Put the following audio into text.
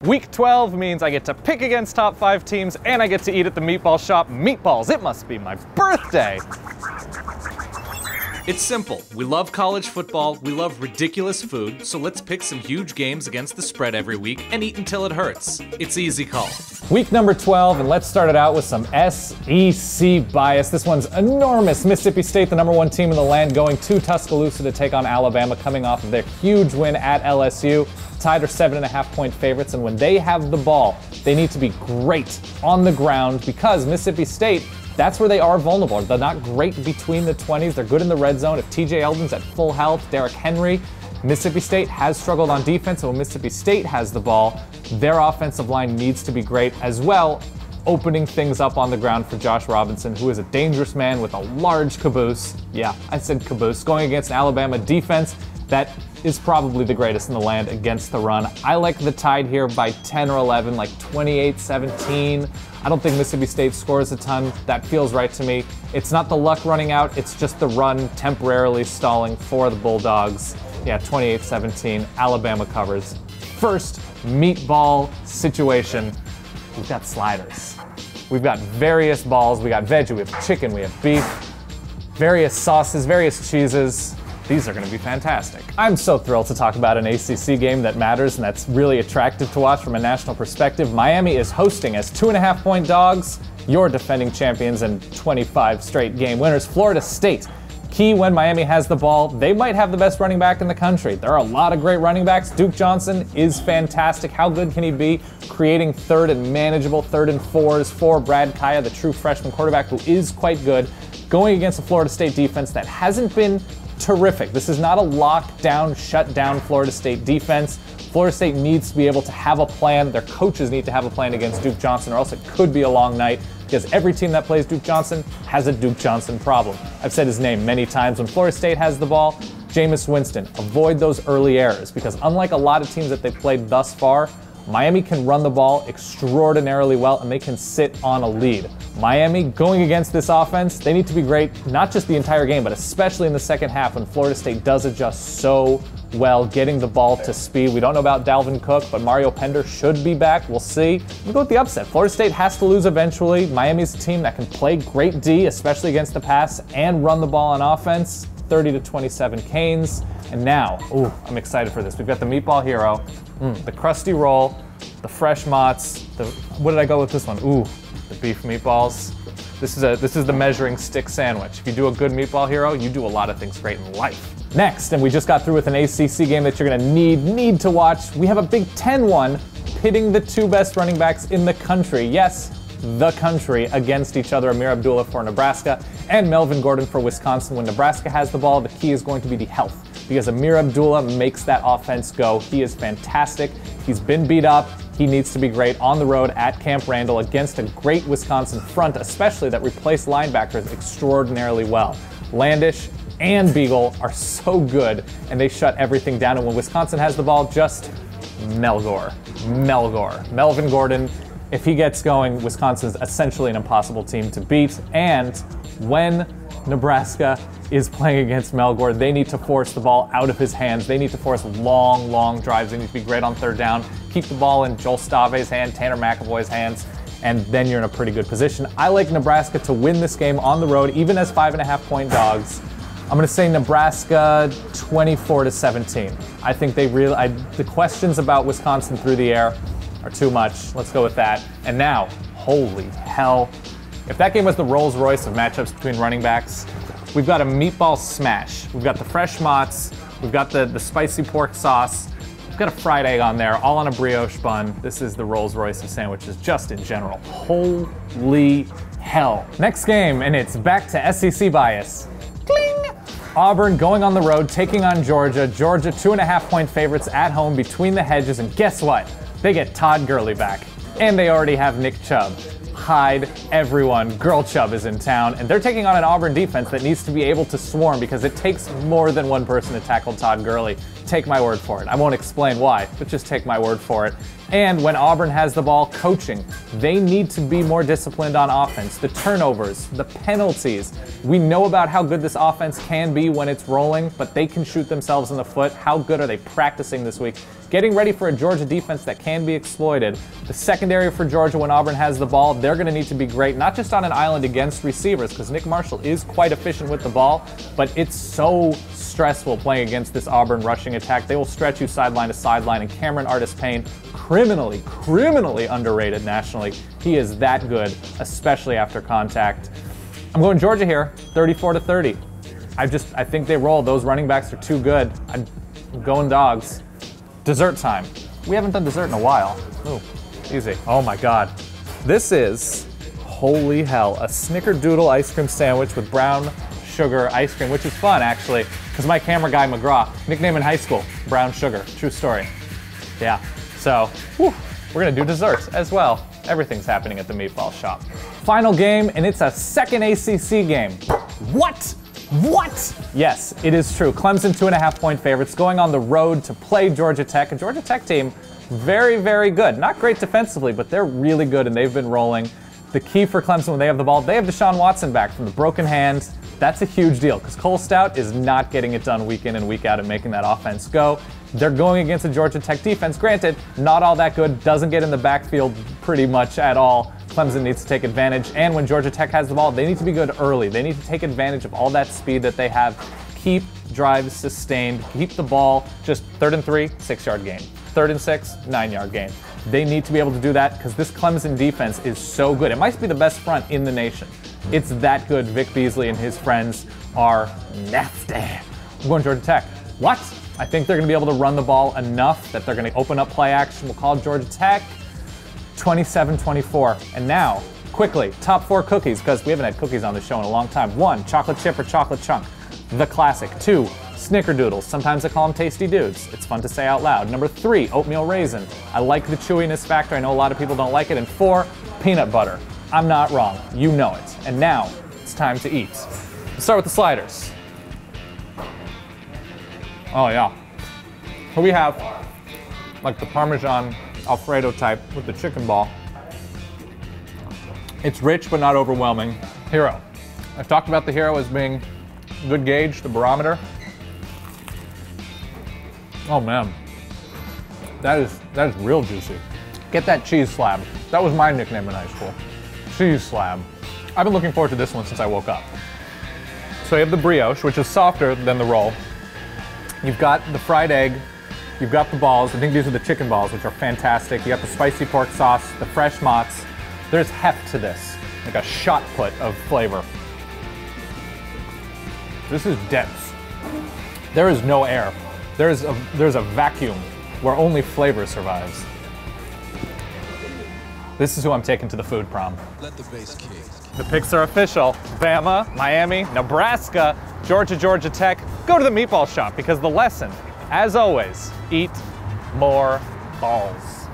Week 12 means I get to pick against top 5 teams and I get to eat at the Meatball Shop. Meatballs, it must be my birthday. It's simple. We love college football, we love ridiculous food, so let's pick some huge games against the spread every week and eat until it hurts. It's easy call. Week number 12, and let's start it out with some SEC bias. This one's enormous. Mississippi State, the #1 team in the land, going to Tuscaloosa to take on Alabama, coming off of their huge win at LSU. Tide are 7.5-point favorites, and when they have the ball, they need to be great on the ground because Mississippi State, that's where they are vulnerable. They're not great between the 20s. They're good in the red zone. If TJ Eldon's at full health, Derrick Henry, Mississippi State has struggled on defense, and when Mississippi State has the ball, their offensive line needs to be great as well, opening things up on the ground for Josh Robinson, who is a dangerous man with a large caboose. Yeah, I said caboose. Going against an Alabama defense that is probably the greatest in the land against the run. I like the Tide here by 10 or 11, like 28-17. I don't think Mississippi State scores a ton. That feels right to me. It's not the luck running out, it's just the run temporarily stalling for the Bulldogs. Yeah, 28-17, Alabama covers. First meatball situation, we've got sliders. We've got various balls, we got veggie, we have chicken, we have beef, various sauces, various cheeses. These are going to be fantastic. I'm so thrilled to talk about an ACC game that matters and that's really attractive to watch from a national perspective. Miami is hosting as 2.5-point dogs, your defending champions and 25 straight game winners, Florida State. Key when Miami has the ball, they might have the best running back in the country. There are a lot of great running backs. Duke Johnson is fantastic. How good can he be? Creating third and manageable 3rd and 4s for Brad Kaya, the true freshman quarterback who is quite good. Going against a Florida State defense that hasn't been terrific. This is not a lockdown, shut down Florida State defense. Florida State needs to be able to have a plan. Their coaches need to have a plan against Duke Johnson, or else it could be a long night because every team that plays Duke Johnson has a Duke Johnson problem. I've said his name many times. When Florida State has the ball, Jameis Winston, avoid those early errors because unlike a lot of teams that they've played thus far, Miami can run the ball extraordinarily well and they can sit on a lead. Miami going against this offense, they need to be great, not just the entire game, but especially in the second half when Florida State does adjust so well, getting the ball to speed. We don't know about Dalvin Cook, but Mario Pender should be back. We'll see. We'll go with the upset. Florida State has to lose eventually. Miami's a team that can play great D, especially against the pass, and run the ball on offense. 30-27 Canes. And now, I'm excited for this. We've got the Meatball Hero, the crusty roll, the fresh mozz, what did I go with this one? The beef meatballs. This is the measuring stick sandwich. If you do a good Meatball Hero, you do a lot of things great in life. Next, and we just got through with an ACC game that you're gonna need to watch. We have a Big Ten one pitting the 2 best running backs in the country. Yes, the country against each other. Amir Abdullah for Nebraska and Melvin Gordon for Wisconsin. When Nebraska has the ball, the key is going to be the health because Amir Abdullah makes that offense go. He is fantastic. He's been beat up. He needs to be great on the road at Camp Randall against a great Wisconsin front, especially that replaced linebackers extraordinarily well. Landish and Beagle are so good, and they shut everything down. And when Wisconsin has the ball, just Melgore. Melvin Gordon, if he gets going, Wisconsin's essentially an impossible team to beat. And when Nebraska is playing against Melgore, they need to force the ball out of his hands. They need to force long drives. They need to be great on 3rd down. Keep the ball in Joel Stave's hand, Tanner McAvoy's hands, and then you're in a pretty good position. I like Nebraska to win this game on the road, even as 5.5-point dogs. I'm going to say Nebraska 24-17. I think the questions about Wisconsin through the air are too much. Let's go with that. And now, holy hell. If that game was the Rolls Royce of matchups between running backs, we've got a meatball smash. We've got the fresh mozz. We've got the spicy pork sauce. We've got a fried egg on there, all on a brioche bun. This is the Rolls Royce of sandwiches, just in general. Holy hell. Next game, and it's back to SEC bias. Cling! Auburn going on the road, taking on Georgia. Georgia 2.5-point favorites at home between the hedges, and guess what? They get Todd Gurley back. And they already have Nick Chubb. Hide everyone. Girl Chubb is in town, and they're taking on an Auburn defense that needs to be able to swarm because it takes more than one person to tackle Todd Gurley. Take my word for it. I won't explain why, but just take my word for it. And when Auburn has the ball, coaching, they need to be more disciplined on offense. The turnovers, the penalties. We know about how good this offense can be when it's rolling, but they can shoot themselves in the foot. How good are they practicing this week? getting ready for a Georgia defense that can be exploited. The secondary for Georgia when Auburn has the ball, they're going to need to be great, not just on an island against receivers, because Nick Marshall is quite efficient with the ball, but it's so stressful playing against this Auburn rushing attack. They will stretch you sideline to sideline, and Cameron Artis-Payne, criminally underrated nationally. He is that good, especially after contact. I'm going Georgia here, 34-30. I think they roll. Those running backs are too good. I'm going Dogs. Dessert time. We haven't done dessert in a while. Ooh, easy. Oh my God. This is, holy hell, a snickerdoodle ice cream sandwich with brown sugar ice cream, which is fun actually, because my camera guy McGraw, nickname in high school, Brown Sugar. True story. Yeah. So, whew, we're gonna do desserts as well. Everything's happening at the Meatball Shop. Final game, and it's a second ACC game. What? Yes, it is true. Clemson 2.5-point favorites going on the road to play Georgia Tech. A Georgia Tech team, very good. Not great defensively, but they're really good and they've been rolling. The key for Clemson when they have the ball, they have Deshaun Watson back from the broken hand. That's a huge deal because Cole Stout is not getting it done week in and week out and making that offense go. They're going against a Georgia Tech defense. Granted, not all that good, doesn't get in the backfield pretty much at all. Clemson needs to take advantage, and when Georgia Tech has the ball, they need to be good early. They need to take advantage of all that speed that they have, keep drives sustained, keep the ball just 3rd and 3, 6-yard gain. 3rd and 6, 9-yard gain. They need to be able to do that because this Clemson defense is so good. It might be the best front in the nation. It's that good. Vic Beasley and his friends are nasty. I'm going Georgia Tech. What? I think they're going to be able to run the ball enough that they're going to open up play action. We'll call Georgia Tech 27-24. And now, quickly, top 4 cookies, because we haven't had cookies on the show in a long time. 1, chocolate chip or chocolate chunk, the classic. 2, snickerdoodles. Sometimes I call them tasty dudes. It's fun to say out loud. Number 3, oatmeal raisin. I like the chewiness factor. I know a lot of people don't like it. And 4, peanut butter. I'm not wrong. You know it. And now, it's time to eat. Let's start with the sliders. Oh yeah. So we have like the Parmesan Alfredo type with the chicken ball. It's rich but not overwhelming. Hero. I've talked about the Hero as being a good gauge, the barometer. Oh man, that is real juicy. Get that cheese slab. That was my nickname in high school. Cheese slab. I've been looking forward to this one since I woke up. So you have the brioche, which is softer than the roll. You've got the fried egg, you've got the balls. I think these are the chicken balls, which are fantastic. You got the spicy pork sauce, the fresh mozz. There's heft to this, like a shot put of flavor. This is dense. There is no air. There's a vacuum where only flavor survives. This is who I'm taking to the food prom. Let the bass kick. The picks are official. Bama, Miami, Nebraska, Georgia Tech. Go to the Meatball Shop because the lesson, as always, eat more balls.